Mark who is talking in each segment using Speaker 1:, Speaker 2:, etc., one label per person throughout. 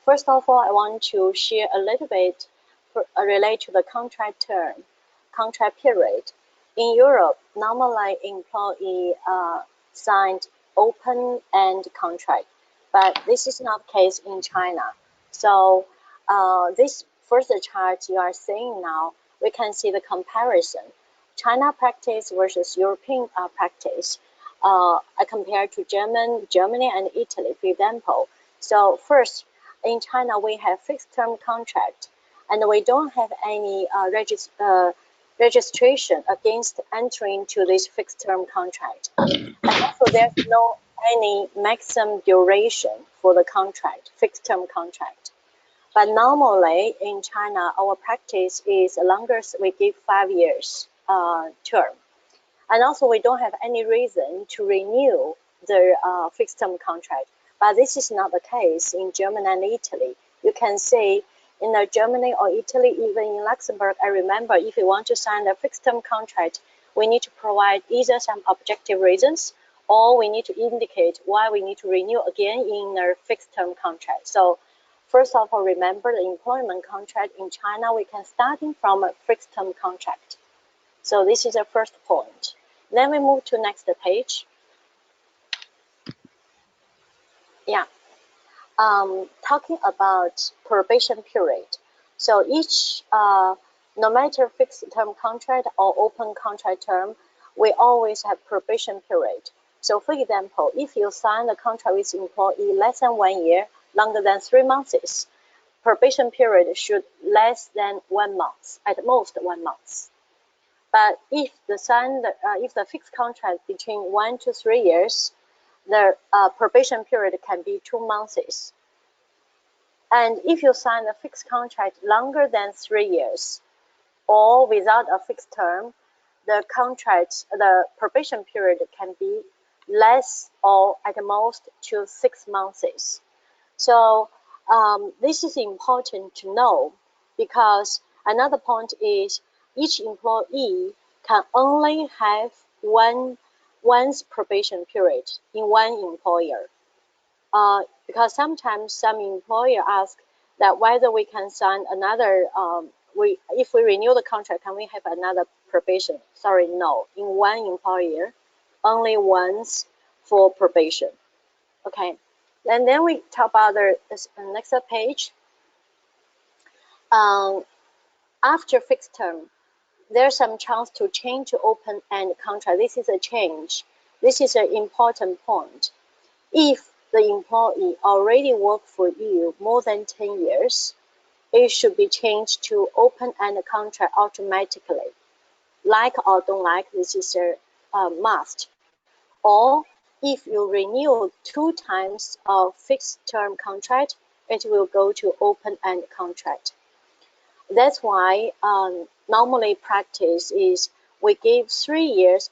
Speaker 1: First of all, I want to share a little bit relate to the contract term, contract period. In Europe, normally employee signed open-end contract, but this is not the case in China. So this first chart you are seeing now, we can see the comparison. China practice versus European practice. Compared to Germany and Italy, for example. So first, in China, we have fixed term contract, and we don't have any registration against entering into this fixed term contract. And also, there's no any maximum duration for the contract, fixed term contract. But normally in China, our practice is longest we give 5 years term. And also, we don't have any reason to renew the fixed term contract. But this is not the case in Germany and Italy. You can see in Germany or Italy, even in Luxembourg, I remember if you want to sign a fixed term contract, we need to provide either some objective reasons or we need to indicate why we need to renew again in a fixed term contract. So first of all, remember the employment contract in China, we can starting from a fixed term contract. So this is the first point. Then we move to next page. Yeah, talking about probation period. So each, no matter fixed term contract or open contract term, we always have probation period. So for example, if you sign a contract with employee less than 1 year, longer than 3 months, probation period should less than 1 month, at most 1 month. But if the fixed contract between 1 to 3 years, the probation period can be 2 months. And if you sign a fixed contract longer than 3 years, or without a fixed term, the probation period can be less or at most to 6 months. So this is important to know because another point is each employee can only have one's probation period in one employer. Because sometimes some employer ask that whether we can sign another, if we renew the contract, can we have another probation? Sorry, no. In one employer, only once for probation. Okay, and then we talk about the next page. After fixed term, there's some chance to change to open-end contract. This is a change. This is an important point. If the employee already worked for you more than 10 years, it should be changed to open-end contract automatically. Like or don't like, this is a must. Or if you renew 2 times of fixed-term contract, it will go to open-end contract. That's why normally practice is we give 3 years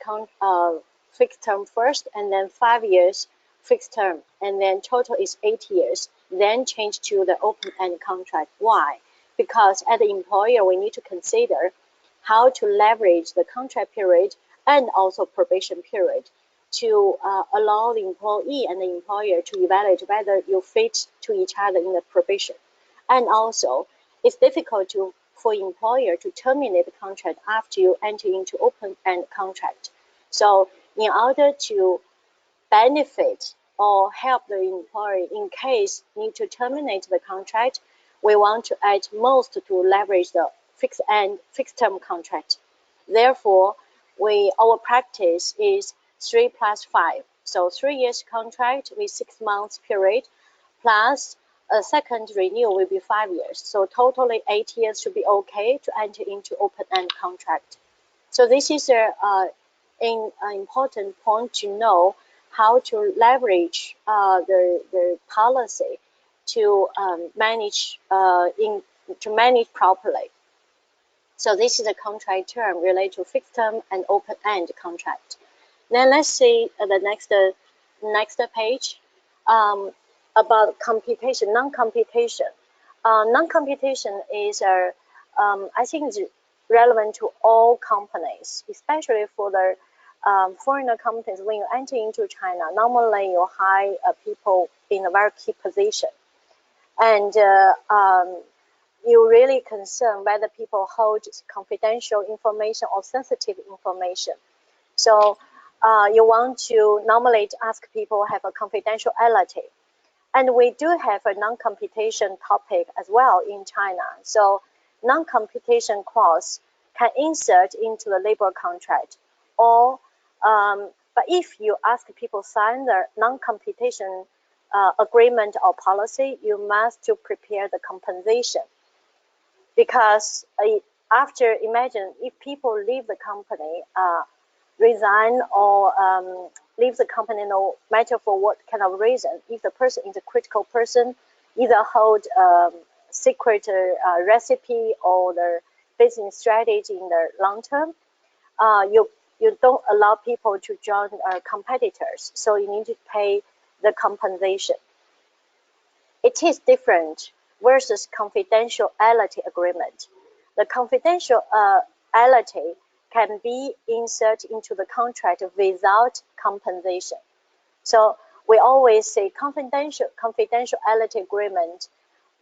Speaker 1: fixed term first, and then 5 years fixed term, and then total is 8 years. Then change to the open-end contract. Why? Because as the employer, we need to consider how to leverage the contract period and also probation period to allow the employee and the employer to evaluate whether you fit to each other in the probation. And also, it's difficult for employer to terminate the contract after you enter into open-end contract. So in order to benefit or help the employee in case need to terminate the contract, we want to at most to leverage the fixed-term contract. Therefore, our practice is 3 plus 5. So 3 years contract with 6 months period plus a second renewal will be 5 years. So totally 8 years should be okay to enter into open-end contract. So this is an important point to know how to leverage the policy to manage properly. So this is a contract term related to fixed term and open-end contract. Then let's see the next page. About computation, non-computation. Non-computation is, I think, is relevant to all companies, especially for the foreigner companies. When you enter into China, normally you hire people in a very key position. and you really concerned whether people hold confidential information or sensitive information. So you want to normally ask people have a confidentiality. And we do have a non-competition topic as well in China. So non-competition clause can insert into the labor contract, or but if you ask people sign the non-competition agreement or policy, you must to prepare the compensation, because after, imagine if people leave the company, resign or leave the company, no matter for what kind of reason, if the person is a critical person, either hold secret recipe or the business strategy in the long term, you don't allow people to join competitors, so you need to pay the compensation. It is different versus confidentiality agreement. The confidentiality can be inserted into the contract without compensation. So we always say confidentiality agreement,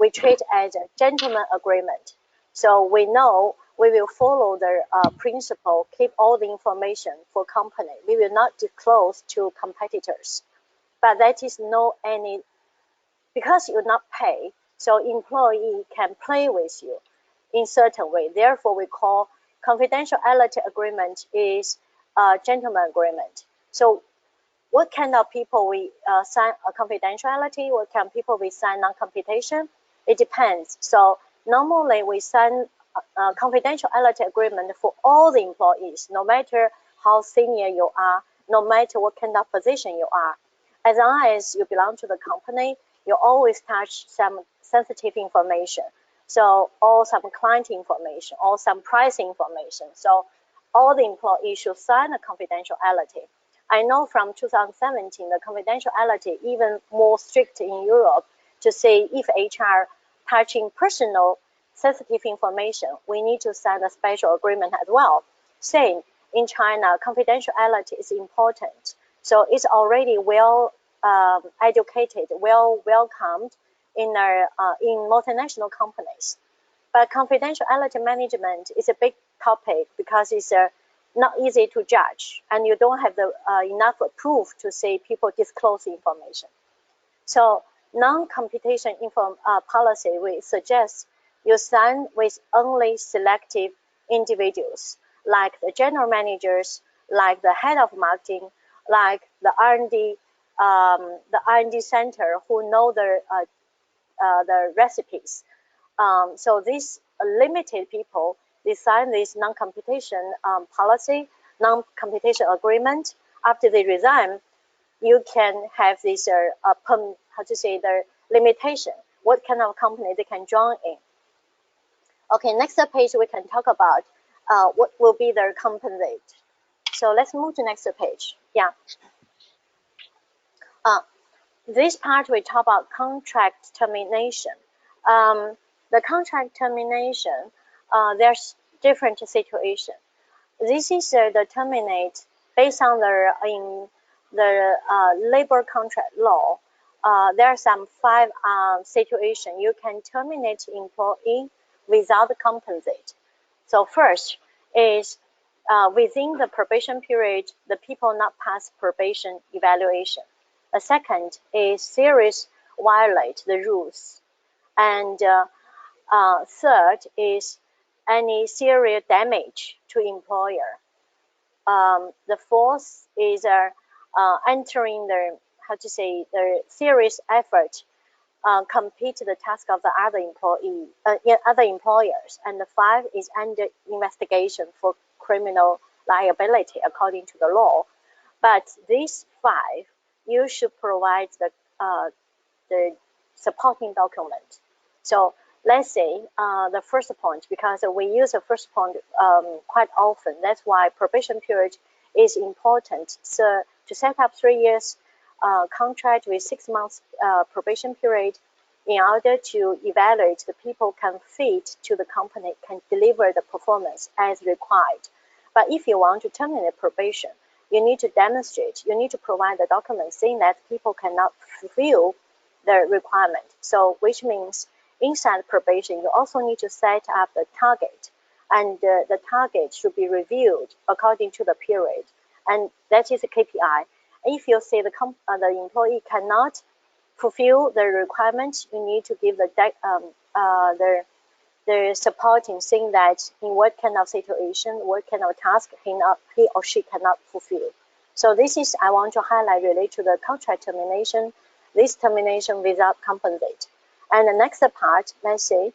Speaker 1: we treat as a gentleman agreement. So we know we will follow the principle, keep all the information for company. We will not disclose to competitors. But that is no any, because you not pay, so employee can play with you in certain way. Therefore, we call confidentiality agreement is a gentleman agreement. So what kind of people we sign a confidentiality? What kind of people we sign non-competition? It depends. So normally we sign a confidentiality agreement for all the employees, no matter how senior you are, no matter what kind of position you are. As long as you belong to the company, you always touch some sensitive information. So, or some client information, or some price information. So all the employees should sign a confidentiality. I know from 2017, the confidentiality even more strict in Europe to say if HR touching personal sensitive information, we need to sign a special agreement as well. Same in China, confidentiality is important. So it's already well educated, well welcomed in multinational companies. But confidentiality management is a big topic because it's not easy to judge, and you don't have the enough proof to say people disclose information. So non-competition policy, we suggest you sign with only selective individuals, like the general managers, like the head of marketing, like the R&D center who know the recipes. So these limited people, they sign this non-competition policy, non-competition agreement. After they resign, you can have this the limitation, what kind of company they can join in. Okay, next page we can talk about what will be their compensate. So let's move to next page. Yeah. This part we talk about contract termination. The contract termination, there's different situation. This is the terminate based on the labor contract law. There are some 5 situations you can terminate employee without compensate. So first is within the probation period, the people not pass probation evaluation. The second is serious violate the rules. And third is any serious damage to employer. The fourth is entering the the serious effort compete the task of the other other employers. And the 5 is under investigation for criminal liability according to the law. But these 5, you should provide the supporting document. So let's say the first point, because we use the first point quite often. That's why probation period is important. So to set up 3 years contract with 6 months probation period, in order to evaluate the people can fit to the company, can deliver the performance as required. But if you want to terminate probation, you need to demonstrate, you need to provide the document saying that people cannot fulfill the requirement. So which means inside probation, you also need to set up the target, and the target should be reviewed according to the period, and that is a KPI. If you see the employee cannot fulfill the requirements, you need to give the supporting, saying that in what kind of situation, what kind of task he or she cannot fulfill. So this is I want to highlight related to the contract termination. This termination without compensate. And the next part, let's see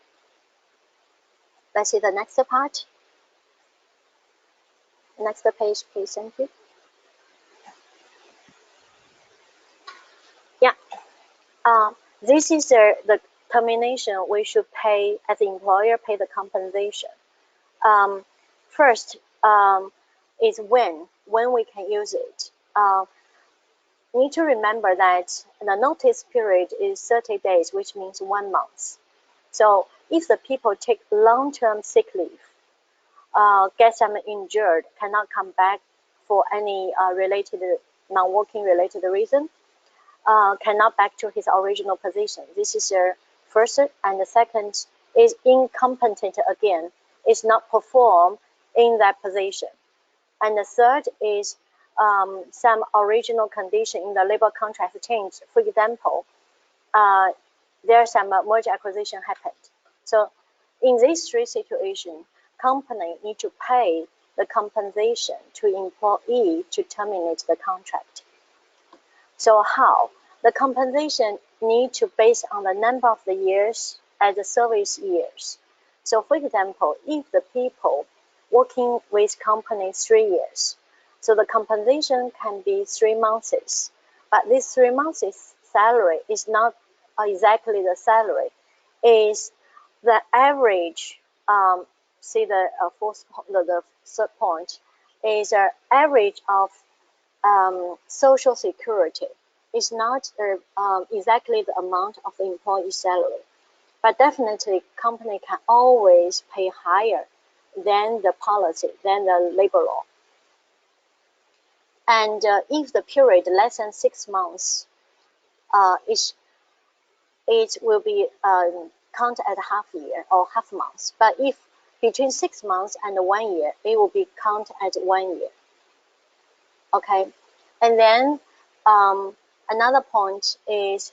Speaker 1: the next part. Next page, please. Thank you. Yeah. This is the termination. We should pay, as the employer, pay the compensation. First, is when we can use it. Need to remember that the notice period is 30 days, which means 1 month. So if the people take long-term sick leave, get some injured, cannot come back for any related non-working related reason, cannot back to his original position. This is your first, and the second is incompetent again, is not performed in that position. And the third is some original condition in the labor contract changed. For example, there's some merger acquisition happened. So in these three situations, company need to pay the compensation to employee to terminate the contract. So how? The compensation need to base on the number of the years as the service years. So for example, if the people working with company 3 years, so the compensation can be 3 months, but this 3 months salary is not exactly the salary, is the average. See the the third point is the average of social security. Is not exactly the amount of the employee salary, but definitely company can always pay higher than the policy, than the labor law. And if the period less than 6 months, it will be counted as half year or half month. But if between 6 months and 1 year, it will be counted as 1 year. Okay, and then another point is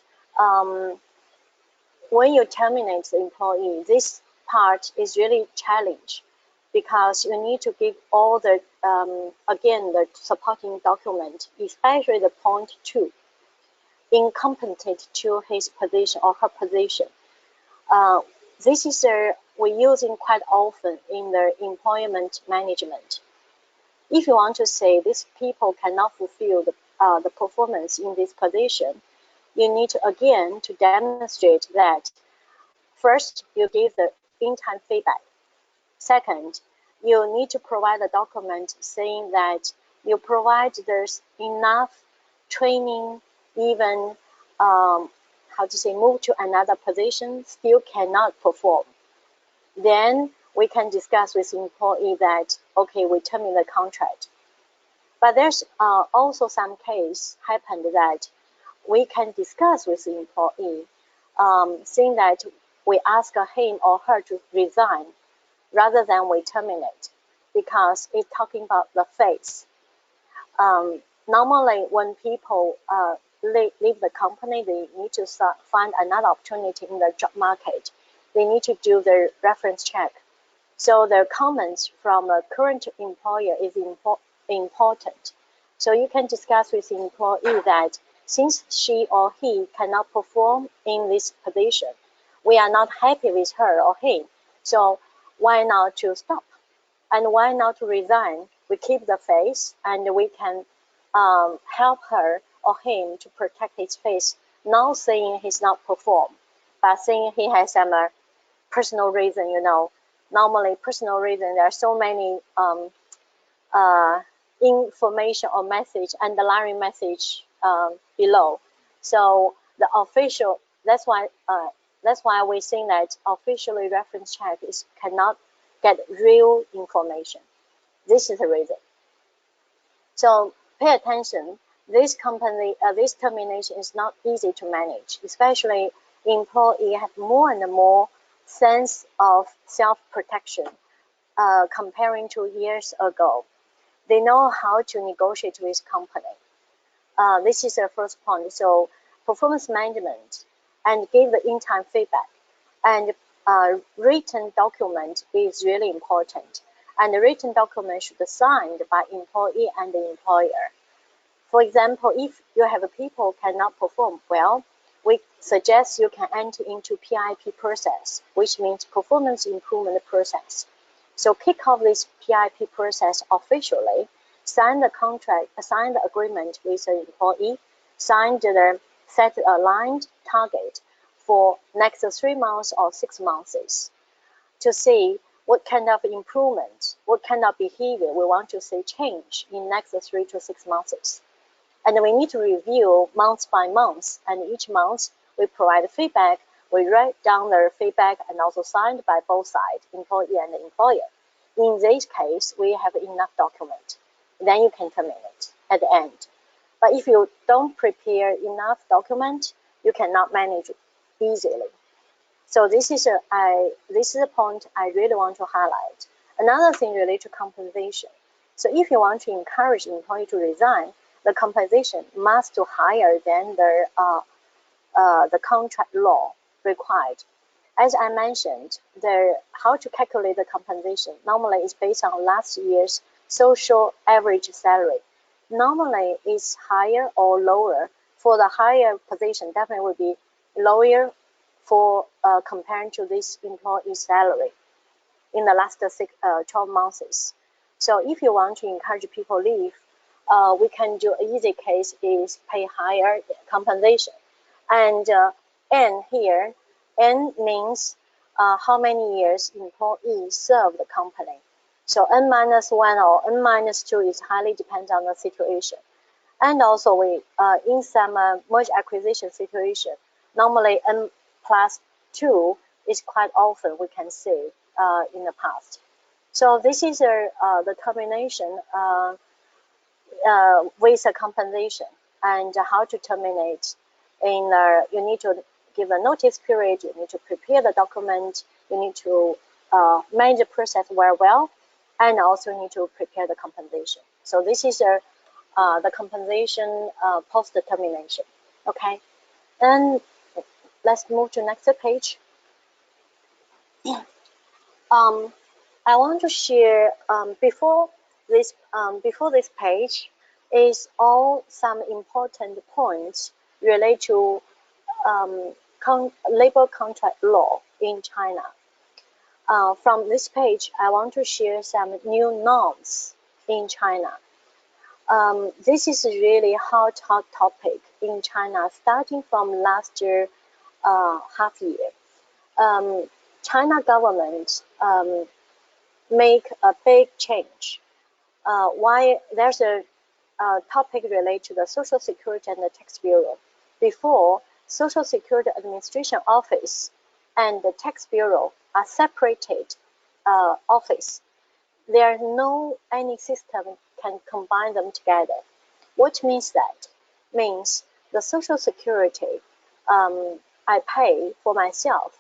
Speaker 1: when you terminate the employee, this part is really challenge because you need to give all the again the supporting document, especially the point 2, incompetent to his position or her position. This is we're using quite often in the employment management. If you want to say these people cannot fulfill the performance in this position, you need to again to demonstrate that first you give the in-time feedback. Second, you need to provide a document saying that you provide there's enough training, even move to another position, still cannot perform. Then we can discuss with the employee that, okay, we terminate the contract. But there's also some case happened that we can discuss with the employee, saying that we ask him or her to resign rather than we terminate, because it's talking about the phase. Normally, when people leave the company, they need to find another opportunity in the job market. They need to do their reference check. So their comments from a current employer is important. So you can discuss with the employee that since she or he cannot perform in this position, we are not happy with her or him. So why not to stop? And why not to resign? We keep the face and we can help her or him to protect his face, not saying he's not perform, but saying he has some personal reason, Normally, personal reason, there are so many information or message, underlying message below. So the official, that's why we think that officially reference check cannot get real information. This is the reason. So pay attention this termination is not easy to manage, especially employees have more and more sense of self-protection comparing to years ago. They know how to negotiate with company. This is the first point. So performance management and give the in-time feedback, and written document is really important. And the written document should be signed by employee and the employer. For example, if you have people cannot perform well, we suggest you can enter into PIP process, which means performance improvement process. So kick off this PIP process officially, sign the contract, sign the agreement with the employee, sign the set aligned target for next 3 months or 6 months to see what kind of improvement, what kind of behavior we want to see change in next 3 to 6 months. And we need to review month by month, and each month we provide feedback. We write down the feedback and also signed by both sides, employee and employer. In this case, we have enough document. Then you can terminate at the end. But if you don't prepare enough document, you cannot manage easily. So this is a point I really want to highlight. Another thing related to compensation. So if you want to encourage employee to resign, the compensation must be higher than the contract law required. As I mentioned, how to calculate the compensation normally is based on last year's social average salary. Normally it's higher or lower. For the higher position, definitely will be lower for compared to this employee's salary in the last 12 months. So if you want to encourage people leave, we can do an easy case is pay higher compensation. And N here, N means how many years employee serve the company. So N-1 or N-2 is highly depends on the situation. And also we in some merge acquisition situation, normally N+2 is quite often we can see in the past. So this is the termination with a compensation, and how to terminate. You need to give a notice period, you need to prepare the document, you need to manage the process very well, and also you need to prepare the compensation. So this is the compensation post termination. Okay, and let's move to next page. I want to share before this page is all some important points related to labor contract law in China. From this page, I want to share some new norms in China. This is really hot topic in China starting from last year half year. China government make a big change. Why there's a topic related to the Social Security and the Tax Bureau. Before, Social Security Administration Office and the Tax Bureau are separated office. There are no any system can combine them together. What means that? Means the Social Security I pay for myself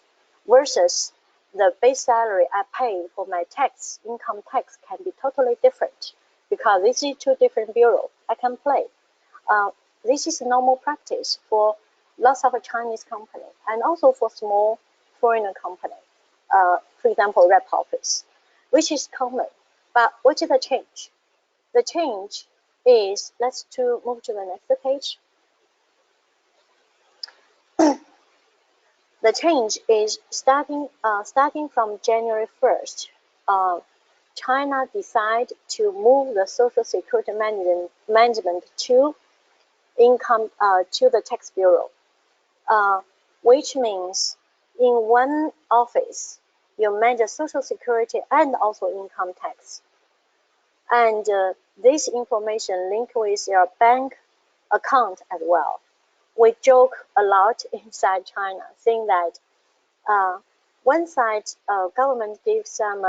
Speaker 1: versus the base salary I pay for my tax, income tax can be totally different because this is two different bureaus I can play. This is normal practice for lots of Chinese company and also for small foreign company. For example, rep office, which is common. But what is the change? The change is, let's move to the next page. The change is starting from January 1st. China decided to move the Social Security management to the Tax Bureau, which means in one office you manage Social Security and also income tax, and this information linked with your bank account as well. We joke a lot inside China, saying that one side government gives some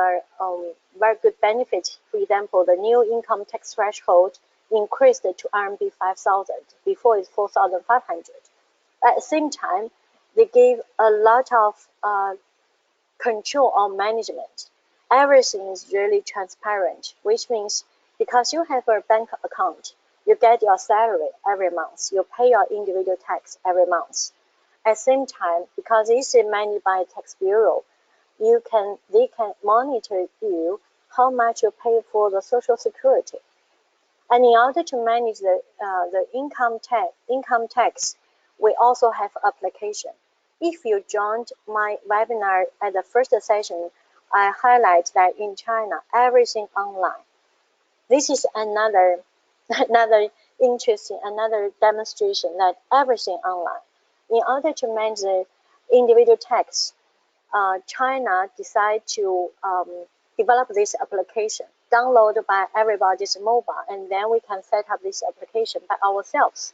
Speaker 1: very good benefits. For example, the new income tax threshold increased to RMB 5,000. Before it's 4,500. At the same time, they gave a lot of control on management. Everything is really transparent, which means because you have a bank account, you get your salary every month, you pay your individual tax every month. At the same time, because this is managed by a tax bureau, they can monitor you how much you pay for the social security. And in order to manage the income tax, we also have application. If you joined my webinar at the first session, I highlight that in China, everything online. This is another interesting, another demonstration that everything online. In order to manage the individual tax, China decided to develop this application, downloaded by everybody's mobile, and then we can set up this application by ourselves.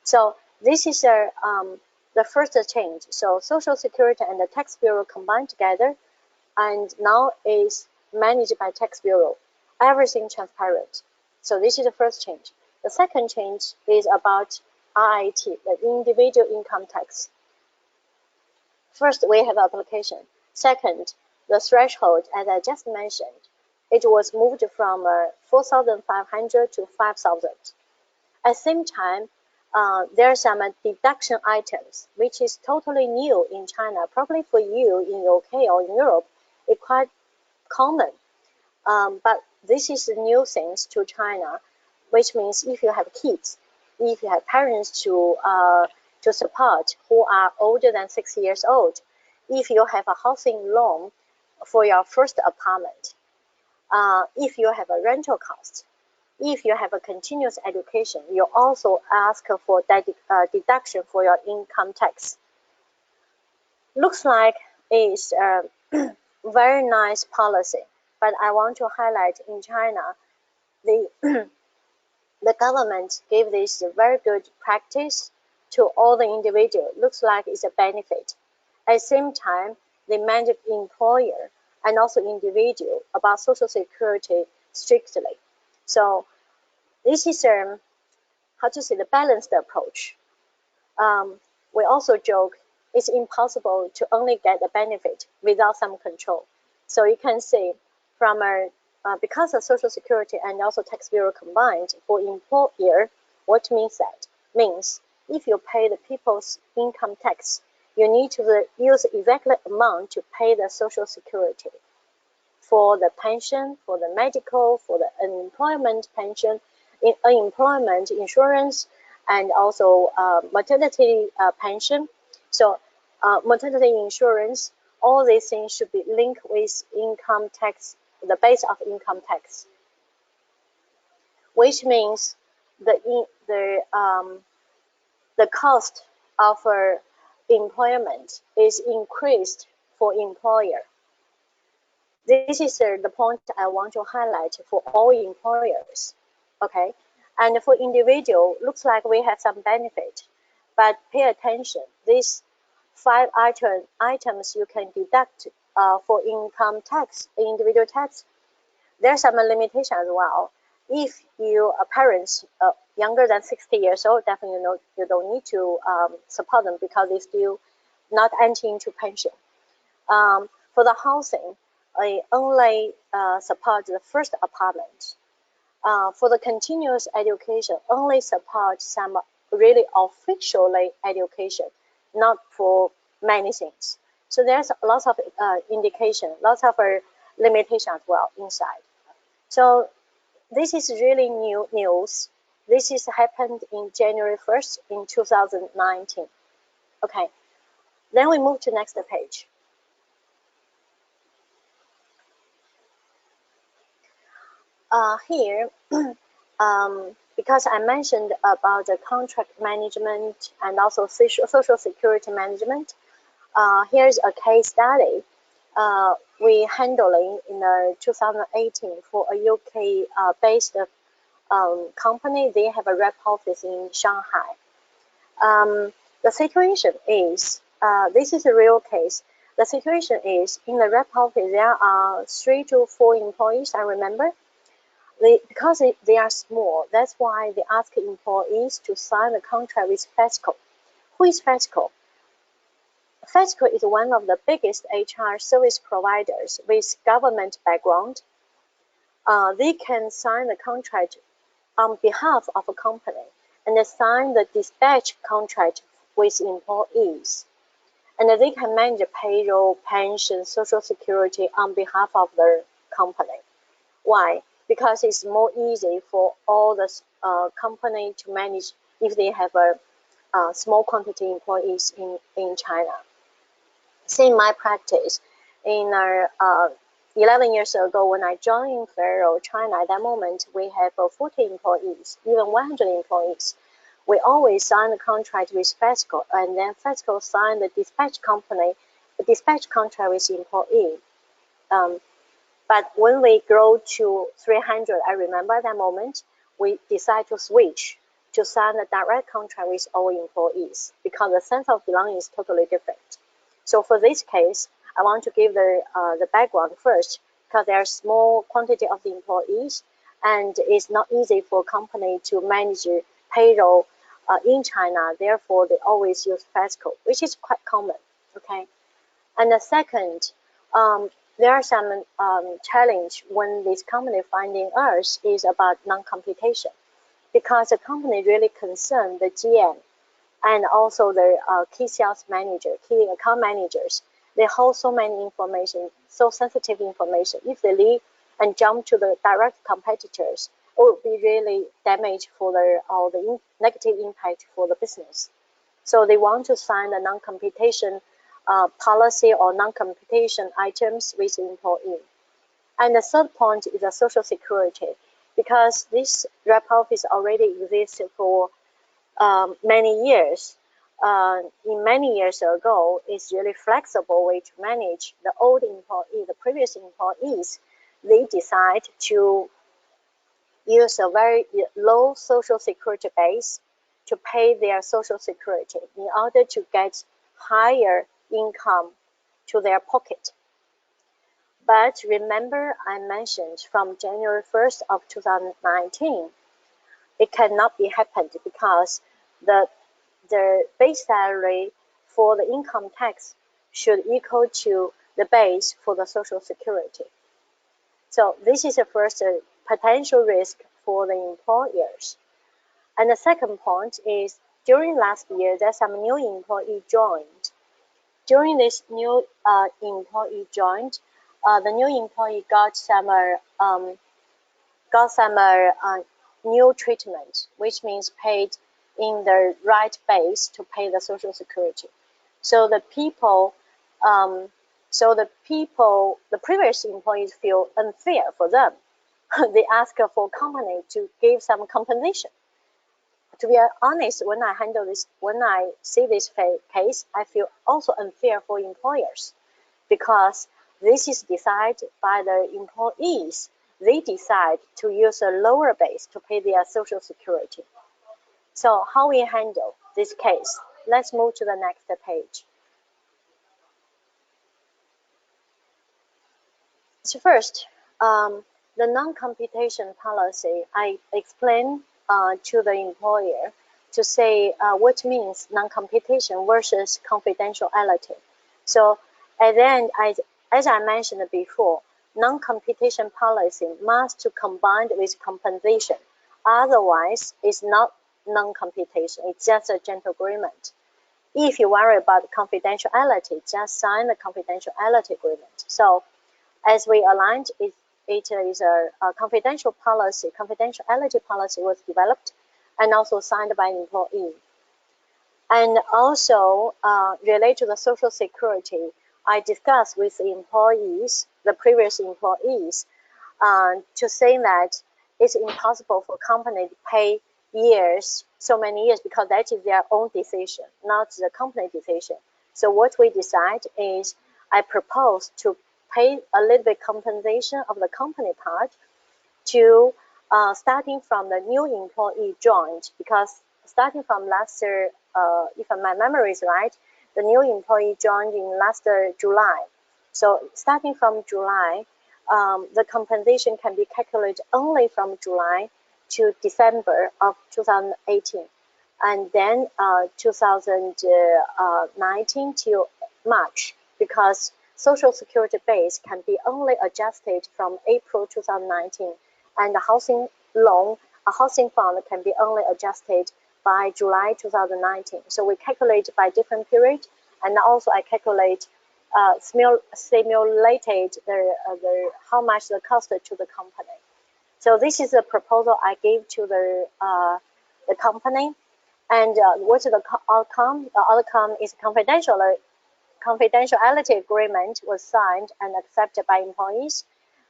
Speaker 1: So this is the first change. So Social Security and the Tax Bureau combined together, and now is managed by Tax Bureau. Everything transparent. So this is the first change. The second change is about RIT, the individual income tax. First, we have application. Second, the threshold, as I just mentioned, it was moved from 4,500 to 5,000. At the same time, there are some deduction items, which is totally new in China. Probably for you in UK or in Europe, it's quite common. But this is new things to China, which means if you have kids, if you have parents to support who are older than 6 years old, if you have a housing loan for your first apartment, if you have a rental cost, if you have a continuous education, you also ask for that deduction for your income tax. Looks like it's a very nice policy, but I want to highlight in China, the government gave this very good practice to all the individuals. Looks like it's a benefit. At the same time, they manage employer and also individual about social security strictly. So this is how to say the balanced approach. We also joke it's impossible to only get a benefit without some control. So you can see from because of Social Security and also Tax Bureau combined for employer, what means that? Means if you pay the people's income tax, you need to use exactly amount to pay the Social Security for the pension, for the medical, for the unemployment pension, unemployment insurance, and also maternity pension. So maternity insurance, all these things should be linked with income tax, the base of income tax, which means the cost of employment is increased for employer. This is the point I want to highlight for all employers. Okay, and for individual, looks like we have some benefit, but pay attention. These 5 items you can deduct for income tax, individual tax. There's some limitation as well. If you are parents younger than 60 years old, definitely you don't need to support them because they still not entering into pension. For the housing, I only support the first apartment. For the continuous education, only support some really officially education, not for many things. So there's lots of indication, lots of limitation as well inside. So this is really new news. This is happened in January 1st in 2019. Okay, then we move to next page. Here, because I mentioned about the contract management and also social security management, here's a case study we handling in 2018 for a UK based company. They have a rep office in Shanghai. The situation is, this is a real case. The situation is in the rep office there are 3 to 4 employees, I remember. Because they are small, that's why they ask employees to sign a contract with FESCO. Who is FESCO? FESCO is one of the biggest HR service providers with government background. They can sign a contract on behalf of a company and sign the dispatch contract with employees. And they can manage payroll, pension, social security on behalf of the company. Why? Because it's more easy for all the company to manage if they have a small quantity employees in China. See my practice in 11 years ago when I joined Faro China. At that moment, we have 40 employees, even 100 employees. We always sign a contract with FESCO, and then FESCO signed the dispatch contract with employee. But when we grow to 300, I remember at that moment, we decide to switch to sign a direct contract with all employees because the sense of belonging is totally different. So for this case, I want to give the background first because there are small quantity of the employees and it's not easy for a company to manage payroll in China. Therefore, they always use FESCO, which is quite common. Okay. And the second, there are some challenge when this company finding us is about non-computation because the company really concerned the GM and also the key sales manager, key account managers. They hold so many information, so sensitive information. If they leave and jump to the direct competitors, it would be really damage for the negative impact for the business. So they want to sign a non-computation policy or non-computation items with the employee. And the third point is the social security, because this rep office already exists for many years. In many years ago, it's really flexible way to manage the old employee, the previous employees. They decide to use a very low social security base to pay their social security in order to get higher income to their pocket. But remember, I mentioned from January 1st of 2019, it cannot be happened because the base salary for the income tax should equal to the base for the social security. So this is the first potential risk for the employers. And the second point is during last year, there's some new employee joined. During this new employee joined, the new employee got some new treatment, which means paid in the right base to pay the social security. So the previous employees feel unfair for them. They ask for company to give some compensation. To be honest, when I see this case, I feel also unfair for employers because this is decided by the employees. They decide to use a lower base to pay their social security. So how we handle this case? Let's move to the next page. So first, the non-computation policy, I explain to the employer to say what means non-computation versus confidentiality. So at the end, as I mentioned before, non-computation policy must combine with compensation. Otherwise, it's not non-computation. It's just a gentle agreement. If you worry about confidentiality, just sign the confidentiality agreement. So as we aligned, it is a confidential policy. Confidentiality policy was developed and also signed by an employee. And also related to the social security, I discussed with the employees, the previous employees, to say that it's impossible for a company to pay so many years, because that is their own decision, not the company decision. So what we decide is I propose to pay a little bit compensation of the company part to starting from the new employee joined, because starting from last year, if my memory is right, the new employee joined in last July. So starting from July, the compensation can be calculated only from July to December of 2018, and then 2019 till March, because Social Security base can be only adjusted from April 2019, and the housing loan, a housing fund can be only adjusted by July 2019. So we calculate by different period, and also I calculate simulated the how much the cost to the company. So this is a proposal I gave to the company, and what's the outcome? The outcome is confidentiality agreement was signed and accepted by employees,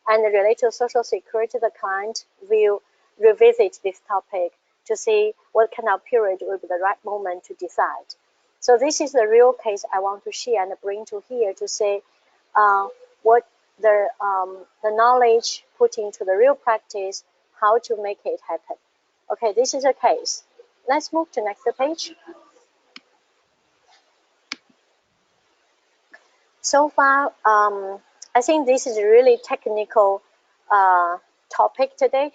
Speaker 1: and related to Social Security, the client will revisit this topic to see what kind of period will be the right moment to decide. So this is the real case I want to share and bring to here to say what the knowledge put into the real practice, how to make it happen. Okay, this is a case. Let's move to next page. So far, I think this is a really technical topic today.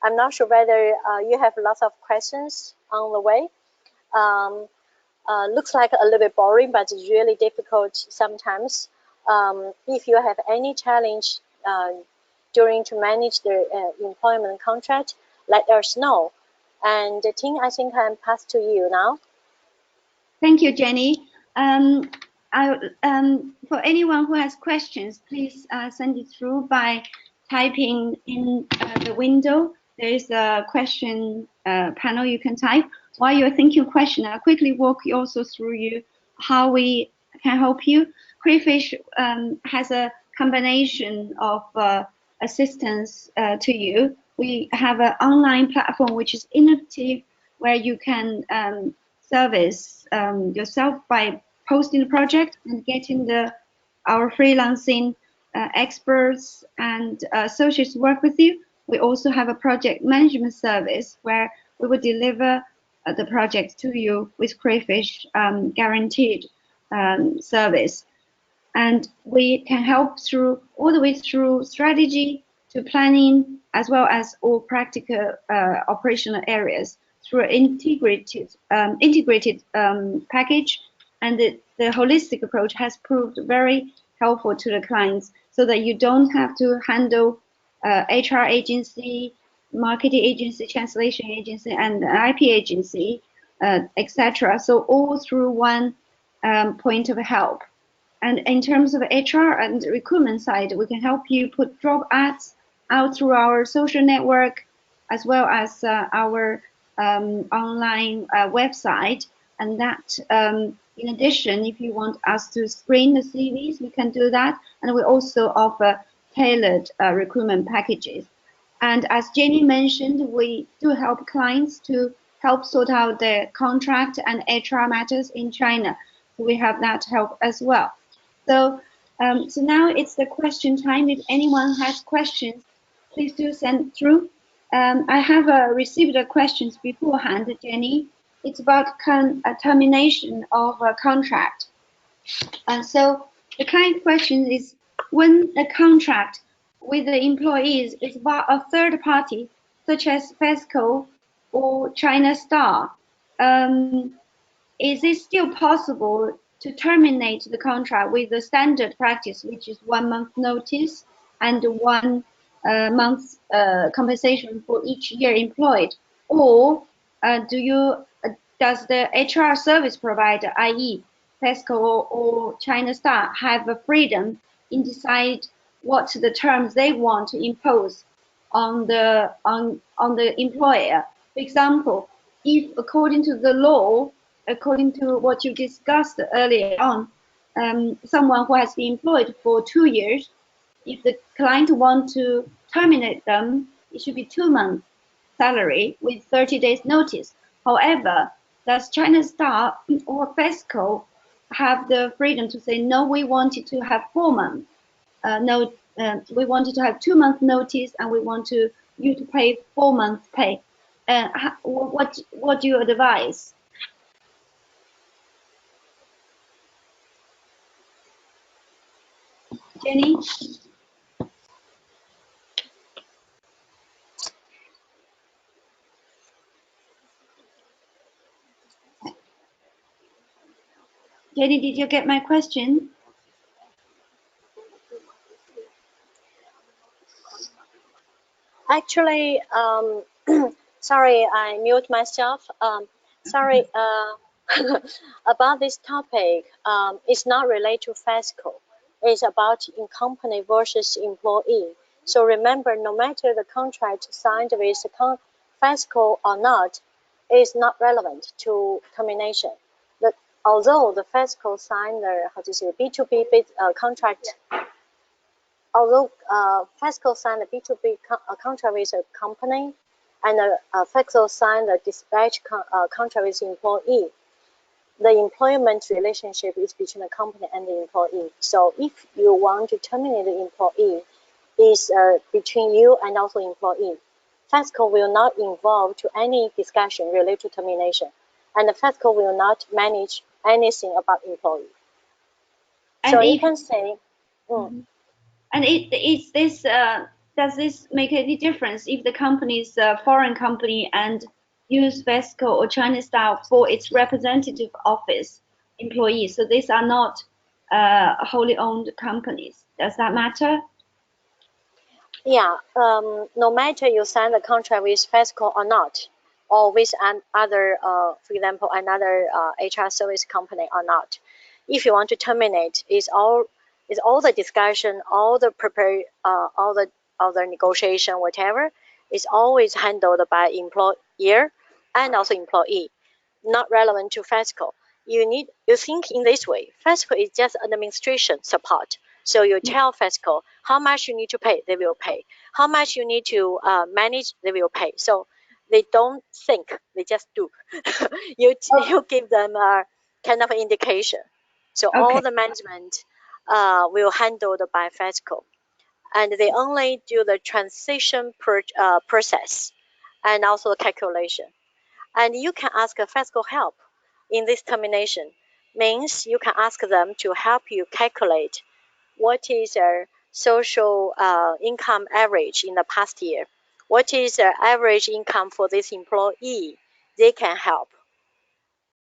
Speaker 1: I'm not sure whether you have lots of questions on the way. Looks like a little bit boring, but it's really difficult sometimes. If you have any challenge during to manage the employment contract, let us know. And Ting, I think I'm passed to you now.
Speaker 2: Thank you, Jenny. For anyone who has questions, please send it through by typing in the window. There is a question panel you can type. While you're thinking of question, I'll quickly walk you also through you how we can help you. Crayfish has a combination of assistance to you. We have an online platform which is innovative, where you can service yourself by posting the project and getting our freelancing experts and associates work with you. We also have a project management service where we will deliver the project to you with Crayfish guaranteed service. And we can help through all the way through strategy to planning, as well as all practical operational areas through an integrated package. And the holistic approach has proved very helpful to the clients, so that you don't have to handle HR agency, marketing agency, translation agency, and IP agency, etc. So all through one point of help. And in terms of HR and recruitment side, we can help you put job ads out through our social network, as well as our online website. And that, in addition, if you want us to screen the CVs, we can do that. And we also offer tailored recruitment packages. And as Jenny mentioned, we do help clients to help sort out their contract and HR matters in China. We have that help as well. So, so now it's the question time. If anyone has questions, please do send through. I have received questions beforehand, Jenny. It's about termination of a contract. And so the client question is, when a contract with the employees is about a third party, such as FESCO or China Star, is it still possible to terminate the contract with the standard practice, which is 1 month notice and 1 month compensation for each year employed? Or does the HR service provider, i.e. PESCO or China Star, have a freedom in decide what the terms they want to impose on the employer? For example, if according to the law, according to what you discussed earlier on, someone who has been employed for 2 years, if the client wants to terminate them, it should be 2 months salary with 30 days notice. However, does China Star or FESCO have the freedom to say, no, we wanted to have 4 months, we wanted to have 2 months notice, and we want you to pay 4 months pay? What do you advise? Jenny? Jenny, did you get my question?
Speaker 1: Actually, sorry, I mute myself. Sorry, about this topic, it's not related to FESCO. It's about in company versus employee. So remember, no matter the contract signed with FESCO or not, is not relevant to termination. The, although the FESCO signed the how to say B2B contract, although FESCO signed a B2B contract with a company, and FESCO signed a dispatch contract with employee, the employment relationship is between the company and the employee. So if you want to terminate the employee, is between you and also employee. FESCO will not involve to any discussion related to termination, and the FESCO will not manage anything about employee. So
Speaker 2: And
Speaker 1: you
Speaker 2: if
Speaker 1: can say,
Speaker 2: and is this does this make any difference if the company is a foreign company and use VESCO or Chinese style for its representative office employees? So these are not wholly owned companies. Does that matter?
Speaker 1: yeah, no matter you sign the contract with FESCO or not, or with another, for example, another HR service company or not, if you want to terminate, is all the discussion, all the prepare, all the negotiation, whatever, is always handled by employer and also employee, not relevant to FESCO. You think in this way. FESCO is just administration support. So you tell FESCO how much you need to pay, they will pay. How much you need to manage, they will pay. So they don't think, they just do. You give them a kind of indication. So all
Speaker 2: Okay.
Speaker 1: the management will handled by FESCO, and they only do the transition process and also the calculation. And you can ask a FESCO help in this termination. Means you can ask them to help you calculate what is their social income average in the past year, what is their average income for this employee. They can help.